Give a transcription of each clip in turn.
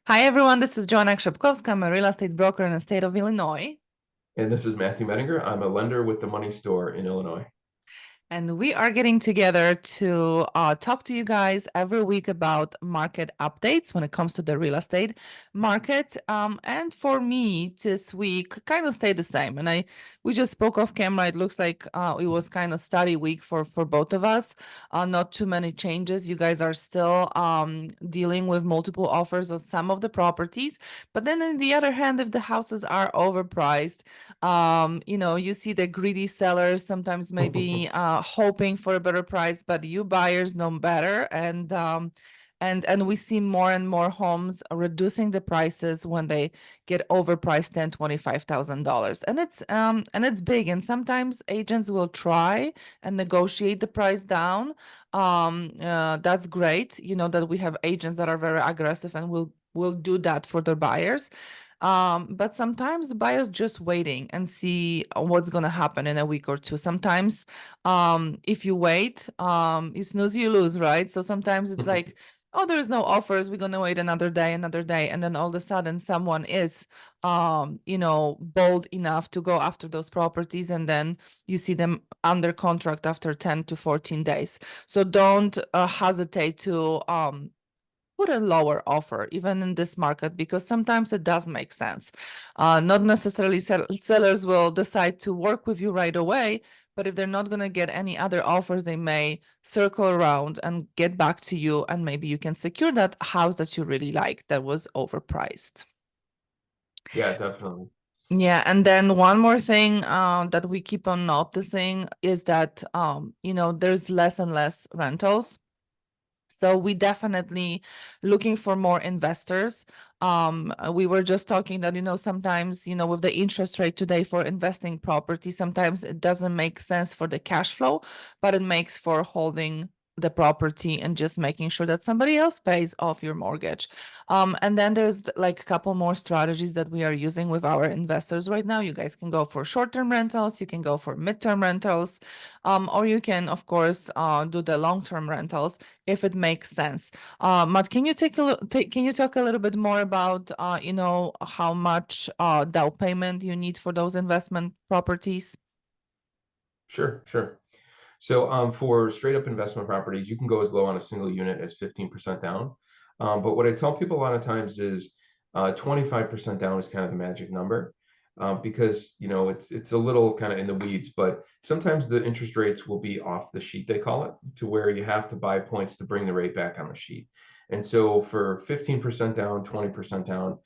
Hi, everyone. This is Joanna Krzepkowska. I'm a real estate broker in the state of Illinois. And this is Matthew Mettinger. I'm a lender with the Money Store in Illinois. And we are getting together to talk to you guys every week about market updates when it comes to the real estate market. And for me, this week kind of stayed the same. And we just spoke off camera. It looks like it was kind of study week for both of us. Not too many changes. You guys are still dealing with multiple offers on some of the properties. But then on the other hand, if the houses are overpriced, you see the greedy sellers sometimes maybe hoping for a better price, but you buyers know better, and we see more and more homes reducing the prices when they get overpriced $10,000, $25,000, and it's big. And sometimes agents will try and negotiate the price down. That's great, that we have agents that are very aggressive and will do that for their buyers. But sometimes the buyer's just waiting and see what's going to happen in a week or two. Sometimes, if you wait, you snooze, you lose, right? So sometimes it's like, oh, there's no offers. We're going to wait another day. And then all of a sudden someone is, bold enough to go after those properties. And then you see them under contract after 10 to 14 days. So don't hesitate to, put a lower offer even in this market, because sometimes it does make sense. Not necessarily sellers will decide to work with you right away, but if they're not going to get any other offers, they may circle around and get back to you, and maybe you can secure that house that you really like that was overpriced. Yeah, definitely. Yeah, and then one more thing that we keep on noticing is that there's less and less rentals. So we definitely looking for more investors. We were just talking that, sometimes, with the interest rate today for investing property, sometimes it doesn't make sense for the cash flow, but it makes for holding the property and just making sure that somebody else pays off your mortgage. And then there's like a couple more strategies that we are using with our investors right now. You guys can go for short-term rentals, you can go for mid-term rentals, or you can, of course, do the long-term rentals if it makes sense. Matt, can you talk a little bit more about how much down payment you need for those investment properties? Sure. So for straight up investment properties, you can go as low on a single unit as 15% down. But what I tell people a lot of times is 25% down is kind of the magic number, because it's a little kind of in the weeds, but sometimes the interest rates will be off the sheet, they call it, to where you have to buy points to bring the rate back on the sheet. And so for 15% down, 20% down,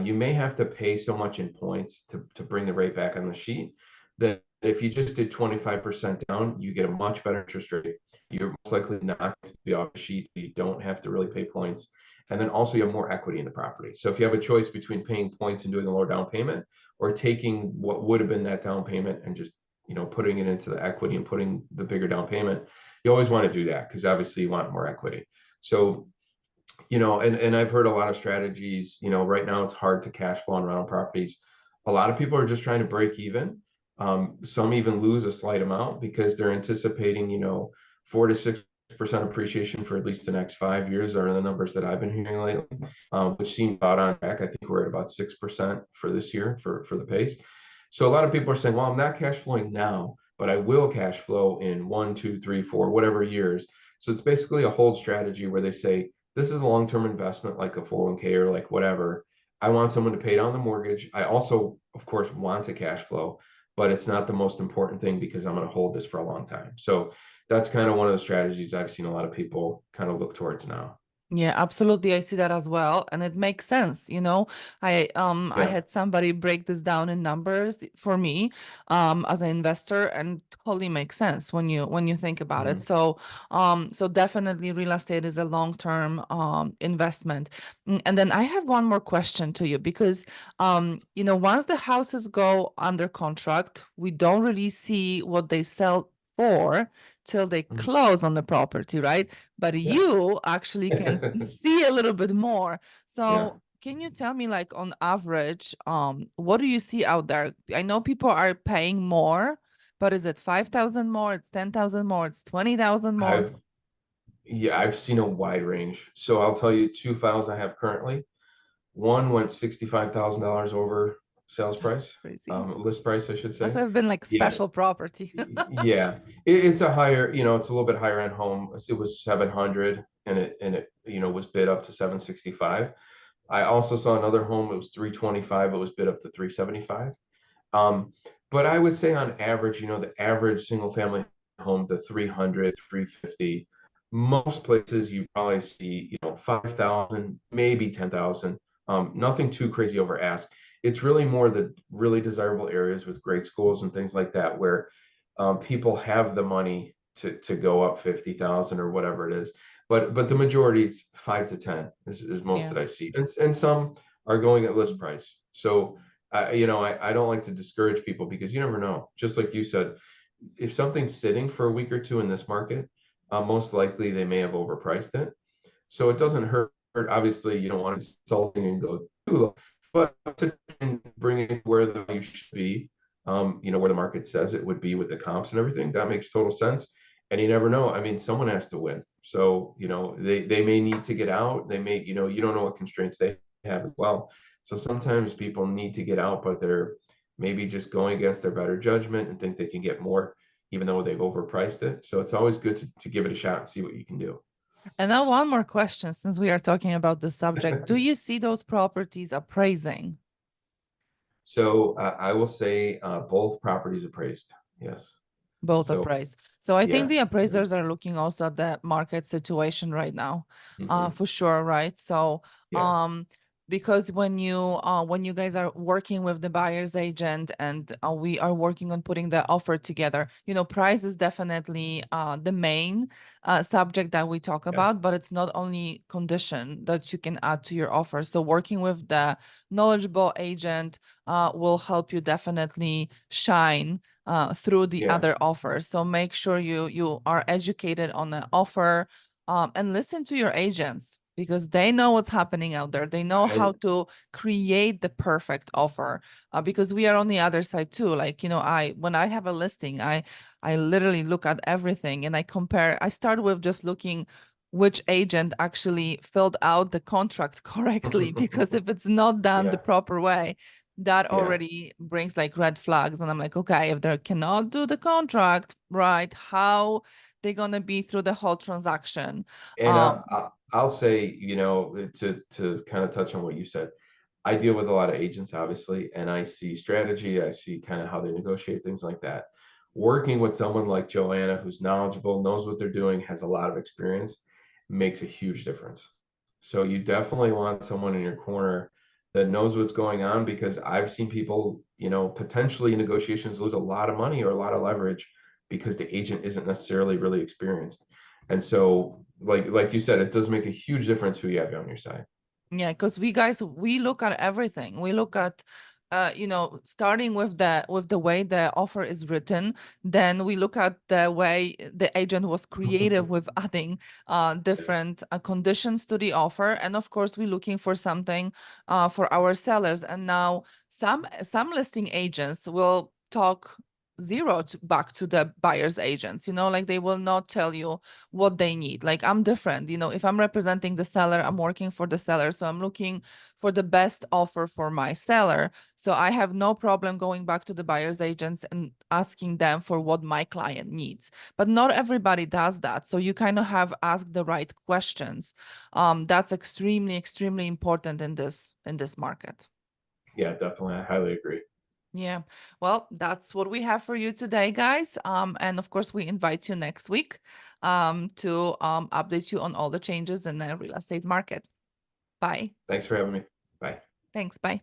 you may have to pay so much in points to bring the rate back on the sheet that if you just did 25% down, you get a much better interest rate. You're most likely not to be off the sheet. You don't have to really pay points. And then also you have more equity in the property. So if you have a choice between paying points and doing a lower down payment, or taking what would have been that down payment and just putting it into the equity and putting the bigger down payment, you always want to do that because obviously you want more equity. So and I've heard a lot of strategies. Right now it's hard to cash flow on rental properties. A lot of people are just trying to break even. Some even lose a slight amount because they're anticipating, 4 to 6% appreciation for at least the next 5 years are the numbers that I've been hearing lately, which seem about on track. I think we're at about 6% for this year for the pace. So a lot of people are saying, well, I'm not cash flowing now, but I will cash flow in 1, 2, 3, 4, whatever years. So it's basically a hold strategy where they say, this is a long-term investment like a 401k or like whatever. I want someone to pay down the mortgage. I also, of course, want to cash flow, but it's not the most important thing because I'm going to hold this for a long time. So that's kind of one of the strategies I've seen a lot of people kind of look towards now. Yeah, absolutely. I see that as well, and it makes sense. I Yeah. had somebody break this down in numbers for me, as an investor, and totally makes sense when you think about it. Mhm. So definitely real estate is a long-term investment. And then I have one more question to you, because once the houses go under contract, we don't really see what they sell for till they Mhm. close on the property, right? But Yeah. you actually can see a little bit more. Yeah. So can you tell me, like, on average, what do you see out there? I know people are paying more, but is it 5,000 more? It's 10,000 more? It's 20,000 more? I've seen a wide range. So I'll tell you two files I have currently. One went $65,000 over sales price, Crazy. list price, I should Must say. have been like Yeah, special property. yeah. It's a higher, it's a little bit higher end home. It was 700 and it was bid up to 765. I also saw another home, it was 325, it was bid up to 375. Um, but I would say on average, the average single family home, the 300, 350, most places you probably see, 5,000, maybe 10,000. Nothing too crazy over ask. It's really more the really desirable areas with great schools and things like that where people have the money to go up 50,000 or whatever it is. But the majority is 5 to 10 is most Yeah. that I see. And some are going at list price. So I don't like to discourage people because you never know. Just like you said, if something's sitting for a week or two in this market, most likely they may have overpriced it. So it Mhm. doesn't hurt. Obviously, you don't want to insulting and go too low, but to bring it where the value should be, where the market says it would be with the comps and everything, that makes total sense. And you never know. I mean, someone has to win. So, they may need to get out. They may, you don't know what constraints they have as well. So sometimes people need to get out, but they're maybe just going against their better judgment and think they can get more, even though they've overpriced it. So it's always good to give it a shot and see what you can do. And now one more question, since we are talking about the subject. Do you see those properties appraising? So I will say both properties appraised. Yes. Both So appraised. So I think yeah. the Yeah. appraisers are looking also at the market situation right now, Hmm. for sure, right? So, Yeah. um, because when you guys are working with the buyer's agent and we are working on putting the offer together, price is definitely the main subject that we talk Yeah. about, but it's not only condition that you can add to your offer. So working with the knowledgeable agent will help you definitely shine through the Yeah. other offers. So make sure you are educated on the offer, and listen to your agents because they know what's happening out there. They know how And to create the perfect offer. Because we are on the other side too. Like I when I have a listing, I literally look at everything and I compare. I start with just looking which agent actually filled out the contract correctly because if it's not done the yeah. proper way, that Yeah. already brings like red flags. And I'm like, okay, if they cannot do the contract right, how they gonna be through the whole transaction? And I'll say, to kind of touch on what you said, I deal with a lot of agents, obviously, and I see strategy. I see kind of how they negotiate things like that. Working with someone like Joanna, who's knowledgeable, knows what they're doing, has a lot of experience, makes a huge difference. So you definitely want someone in your corner that knows what's going on because I've seen people, potentially in negotiations lose a lot of money or a lot of leverage because the agent isn't necessarily really experienced. And so, like you said, it does make a huge difference who you have on your side. Yeah, because we look at everything. We look at starting with the way the offer is written, then we look at the way the agent was creative with adding different conditions to the offer. And of course, we're looking for something for our sellers. And now some listing agents will talk back to the buyer's agents, like they will not tell you what they need. Like I'm different, if I'm representing the seller, I'm working for the seller, so I'm looking for the best offer for my seller. So I have no problem going back to the buyer's agents and asking them for what my client needs. But not everybody does that. So you kind of have asked the right questions. That's extremely, extremely important in this market. Yeah, definitely. I highly agree. Yeah. Well, that's what we have for you today, guys. And of course, we invite you next week to update you on all the changes in the real estate market. Bye. Thanks for having me. Bye. Thanks. Bye.